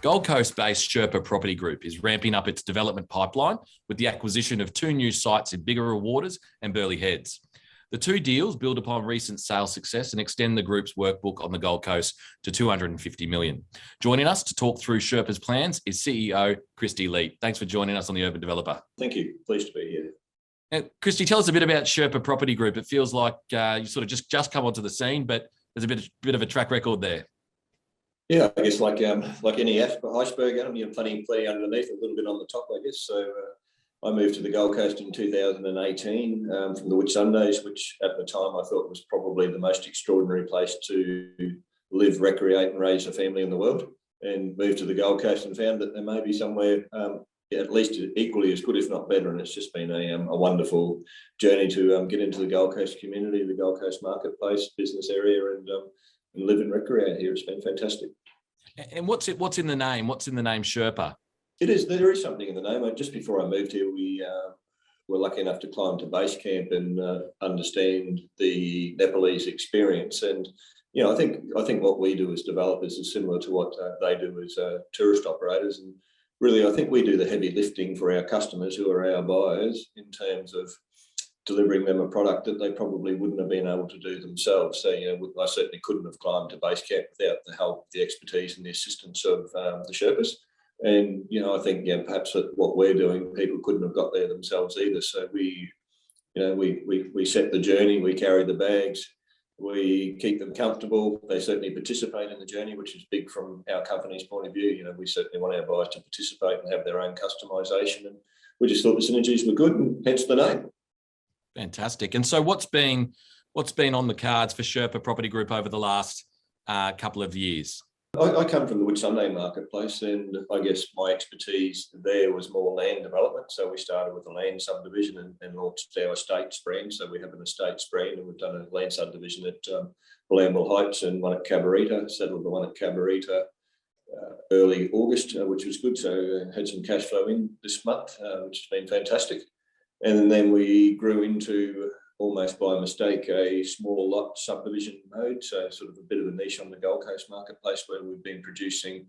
Gold Coast-based Sherpa Property Group is ramping up its development pipeline with the acquisition of two new sites in Biggera Waters and Burleigh Heads. The two deals build upon recent sales success and extend the group's workbook on the Gold Coast to $250 million. Joining us to talk through Sherpa's plans is CEO Christie Leet. Thanks for joining us on the Urban Developer. Thank you. Pleased to be here. Now, Christie, tell us a bit about Sherpa Property Group. It feels like you sort of just come onto the scene, but there's a bit of a track record there. Yeah, I guess like any iceberg, Adam, you have plenty underneath, a little bit on the top, I guess. So I moved to the Gold Coast in 2018 from the Whitsundays, which at the time I thought was probably the most extraordinary place to live, recreate and raise a family in the world, and moved to the Gold Coast and found that there may be somewhere at least equally as good, if not better. And it's just been a wonderful journey to get into the Gold Coast community, the Gold Coast marketplace, business area, and live and recreate here. It's been fantastic. And what's in the name? What's in the name Sherpa? There is something in the name. Just before I moved here, we were lucky enough to climb to base camp and understand the Nepalese experience. And I think what we do as developers is similar to what they do as tourist operators. And really, I think we do the heavy lifting for our customers, who are our buyers, in terms of delivering them a product that they probably wouldn't have been able to do themselves. So, I certainly couldn't have climbed to base camp without the help, the expertise and the assistance of the Sherpas. And, I think, perhaps what we're doing, people couldn't have got there themselves either. So we set the journey, we carry the bags, we keep them comfortable. They certainly participate in the journey, which is big from our company's point of view. We certainly want our buyers to participate and have their own customisation. And we just thought the synergies were good, and hence the name. Fantastic. And so what's been on the cards for Sherpa Property Group over the last couple of years? I come from the Whitsunday marketplace, and I guess my expertise there was more land development. So we started with a land subdivision and launched our estates brand. So we have an estates brand, and we've done a land subdivision at Burleigh Heights and one at Cabarita, settled the one at Cabarita early August, which was good. So had some cash flow in this month, which has been fantastic. And then we grew into, almost by mistake, a small lot subdivision mode. So sort of a bit of a niche on the Gold Coast marketplace, where we've been producing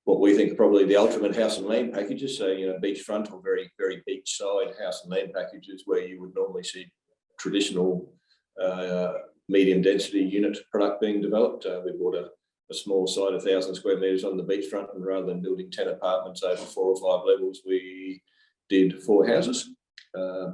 what we think are probably the ultimate house and land packages. So, beachfront or very, very beachside house and land packages, where you would normally see traditional medium density unit product being developed. We bought a small site, 1,000 square metres on the beachfront, and rather than building 10 apartments over 4 or 5 levels, we did 4 houses.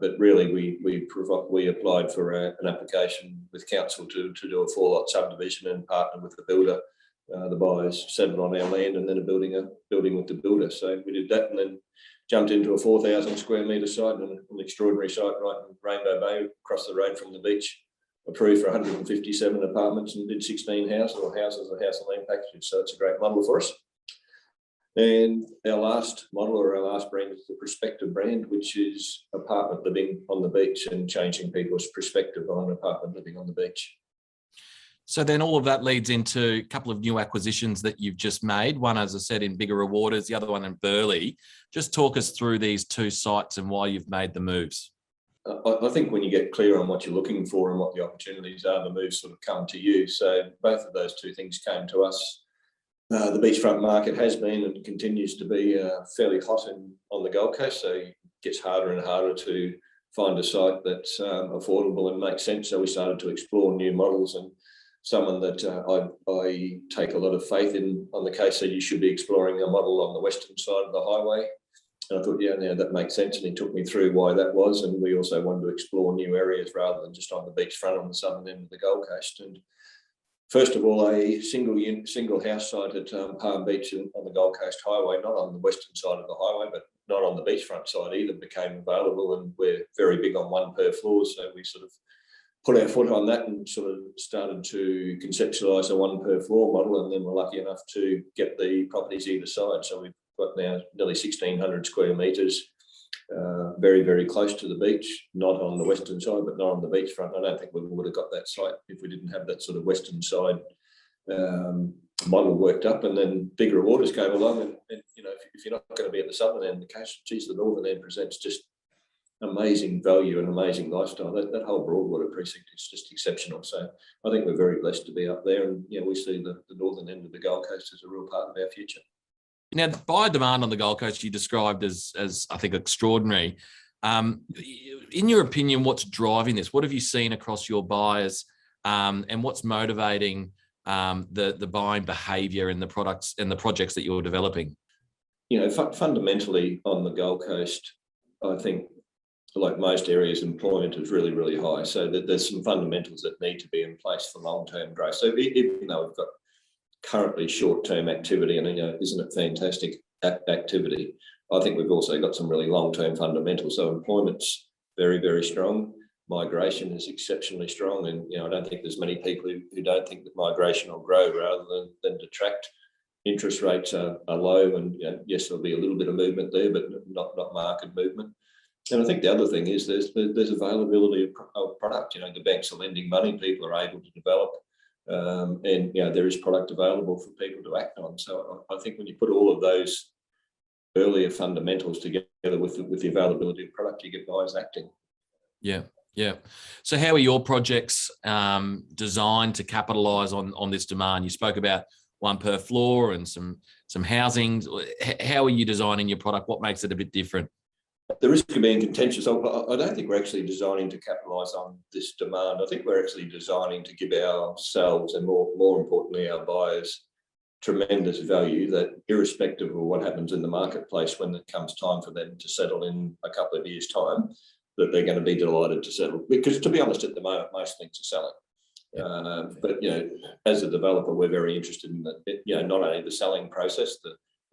But really, we applied for an application with council to do a 4-lot subdivision and partner with the builder. The buyers settled on our land, and then a building with the builder. So we did that, and then jumped into a 4,000 square metre site, and an extraordinary site right in Rainbow Bay, across the road from the beach, approved for 157 apartments, and did 16 houses and house and land packages. So it's a great model for us. And our last model, or our last brand, is the Perspective brand, which is apartment living on the beach and changing people's perspective on apartment living on the beach. So then all of that leads into a couple of new acquisitions that you've just made. One, as I said, in Biggera Waters, the other one in Burleigh. Just talk us through these two sites and why you've made the moves. I think when you get clear on what you're looking for and what the opportunities are, the moves sort of come to you. So both of those two things came to us. The beachfront market has been and continues to be fairly hot on the Gold Coast, so it gets harder and harder to find a site that's affordable and makes sense. So we started to explore new models, and someone that I take a lot of faith in on the case said you should be exploring a model on the western side of the highway. And I thought, that makes sense. And he took me through why that was. And we also wanted to explore new areas rather than just on the beachfront on the southern end of the Gold Coast. And first of all, a single house site at Palm Beach on the Gold Coast Highway, not on the western side of the highway, but not on the beachfront side either, became available. And we're very big on one per floor. So we sort of put our foot on that and sort of started to conceptualise a one per floor model. And then we're lucky enough to get the properties either side. So we've got now nearly 1,600 square metres, very, very close to the beach, not on the western side, but not on the beachfront. I don't think we would have got that site if we didn't have that sort of western side model worked up. And then Biggera Waters came along, and if you're not going to be at the southern end of the coast, the northern end presents just amazing value and amazing lifestyle. That whole Broadwater precinct is just exceptional. So I think we're very blessed to be up there, and we see the northern end of the Gold Coast as a real part of our future. Now, the buyer demand on the Gold Coast you described as I think extraordinary. In your opinion, what's driving this? What have you seen across your buyers, and what's motivating the buying behaviour and the products and the projects that you're developing? Fundamentally on the Gold Coast, I think, like most areas, employment is really, really high. So there's some fundamentals that need to be in place for long-term growth. So even though we've got currently short-term activity, and isn't it fantastic activity? I think we've also got some really long-term fundamentals. So employment's very, very strong. Migration is exceptionally strong, and I don't think there's many people who don't think that migration will grow rather than detract. Interest rates are low, and yes, there'll be a little bit of movement there, but not market movement. And I think the other thing is there's availability of product. The banks are lending money, people are able to develop. And there is product available for people to act on. So I think when you put all of those earlier fundamentals together with the availability of product, you get buyers acting. Yeah. So how are your projects designed to capitalise on this demand? You spoke about one per floor and some housing. How are you designing your product? What makes it a bit different? The risk of being contentious, I don't think we're actually designing to capitalise on this demand. I think we're actually designing to give ourselves, and more importantly our buyers, tremendous value that irrespective of what happens in the marketplace, when it comes time for them to settle in a couple of years' time, that they're going to be delighted to settle. Because to be honest, at the moment, most things are selling. But as a developer, we're very interested in not only the selling process,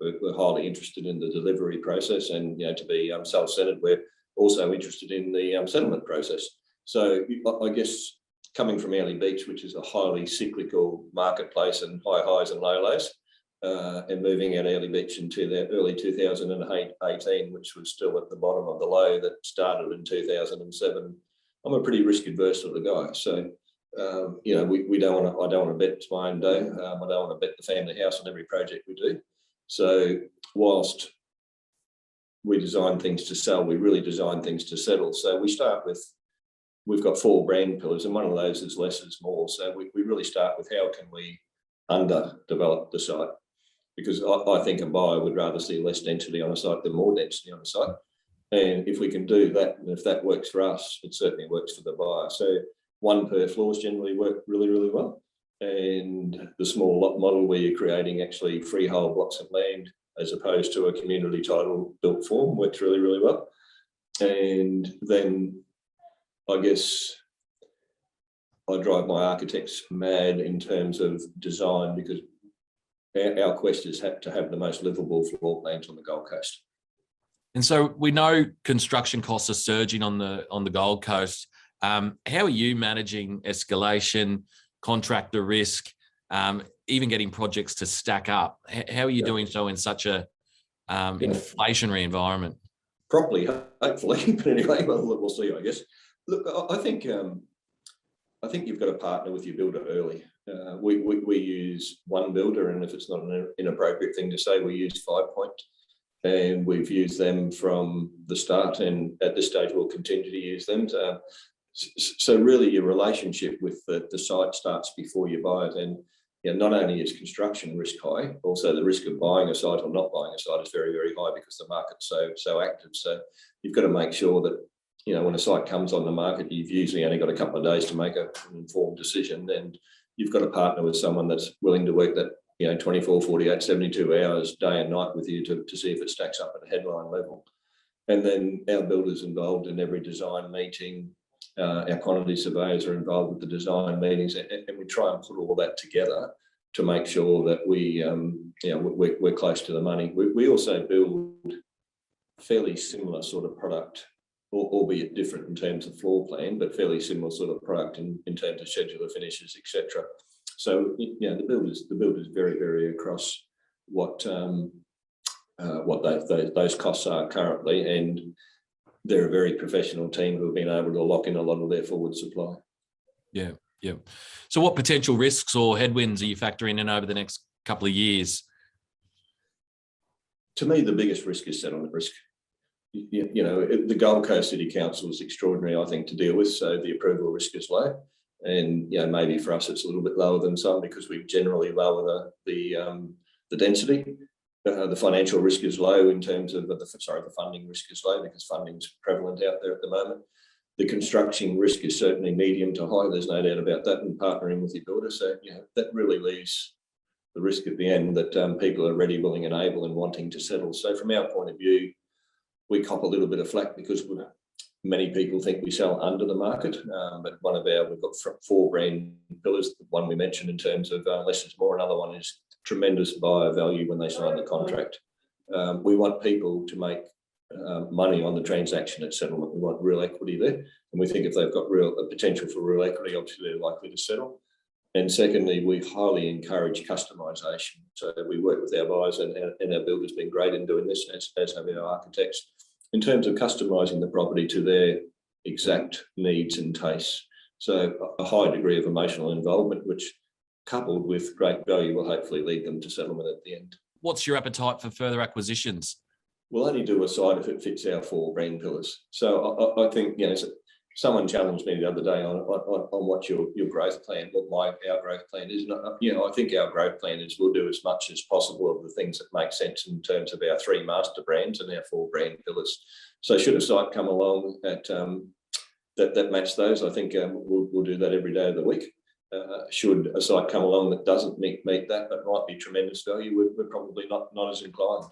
we're highly interested in the delivery process, and to be self-centered, we're also interested in the settlement process. So I guess coming from Early Beach, which is a highly cyclical marketplace and high highs and low lows, and moving out Early Beach into the early 2018, which was still at the bottom of the low that started in 2007, I'm a pretty risk adverse sort of guy. So we don't want to. I don't want to bet my own dough. I don't want to bet the family house on every project we do. So whilst we design things to sell, we really design things to settle. So we start with, we've got 4 brand pillars, and one of those is less is more. So we really start with how can we underdevelop the site? Because I think a buyer would rather see less density on a site than more density on a site. And if we can do that, and if that works for us, it certainly works for the buyer. So 1 per floors generally work really, really well. And the small lot model where you're creating actually freehold blocks of land as opposed to a community title built form works really, really well. And then I guess I drive my architects mad in terms of design, because our quest is to have the most livable floor plans on the Gold Coast. And so we know construction costs are surging on the Gold Coast. How are you managing escalation, contractor risk, even getting projects to stack up? How are you doing so in such a inflationary environment? Properly, hopefully. But anyway, we'll see, I guess. Look, I think you've got to partner with your builder early. We use one builder, and if it's not an inappropriate thing to say, we use 5 Point, and we've used them from the start, and at this stage we'll continue to use them. So really your relationship with the site starts before you buy it. And not only is construction risk high, also the risk of buying a site or not buying a site is very, very high because the market's so active. So you've got to make sure that when a site comes on the market, you've usually only got a couple of days to make an informed decision, and you've got to partner with someone that's willing to work that 24, 48, 72 hours day and night with you to see if it stacks up at a headline level. And then our builders involved in every design meeting. Our quantity surveyors are involved with the design meetings, and we try and put all that together to make sure that we're close to the money. We also build fairly similar sort of product, albeit different in terms of floor plan, but fairly similar sort of product in terms of scheduler finishes, etc. So the builders very, very across what those costs are currently, and they're a very professional team who have been able to lock in a lot of their forward supply. Yeah. So what potential risks or headwinds are you factoring in over the next couple of years? To me, the biggest risk is settlement risk. The Gold Coast City Council is extraordinary, I think, to deal with, so the approval risk is low. And maybe for us it's a little bit lower than some because we generally lower the density. The financial risk is low in terms of the funding risk is low because funding's prevalent out there at the moment. The construction risk is certainly medium to high. There's no doubt about that, and partnering with your builder. So, that really leaves the risk at the end that people are ready, willing and able and wanting to settle. So from our point of view, we cop a little bit of flack because many people think we sell under the market, but we've got 4 brand pillars. The one we mentioned in terms of less is more. Another one is tremendous buyer value when they sign the contract. We want people to make money on the transaction at settlement. We want real equity there, and we think if they've got potential for real equity, obviously they're likely to settle. And secondly, we highly encourage customisation. So we work with our buyers, and our builders have been great in doing this, as have our architects, in terms of customising the property to their exact needs and tastes. So a high degree of emotional involvement, which coupled with great value will hopefully lead them to settlement at the end. What's your appetite for further acquisitions? We'll only do a site if it fits our 4 brand pillars. So I think, someone challenged me the other day on what your growth plan, our growth plan is. I think our growth plan is we'll do as much as possible of the things that make sense in terms of our 3 master brands and our 4 brand pillars. So should a site come along that match those, I think we'll do that every day of the week. Should a site come along that doesn't meet that, but might be tremendous value, we're probably not as inclined.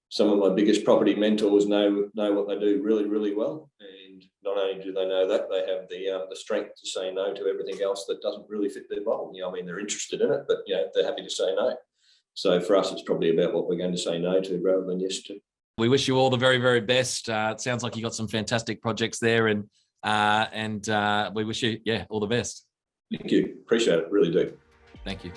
Some of my biggest property mentors know what they do really, really well, and not only do they know that, they have the strength to say no to everything else that doesn't really fit their model. They're interested in it, but they're happy to say no. So for us, it's probably about what we're going to say no to rather than yes to. We wish you all the very, very best. It sounds like you got some fantastic projects there, and we wish you all the best. Thank you. Appreciate it. Really do. Thank you.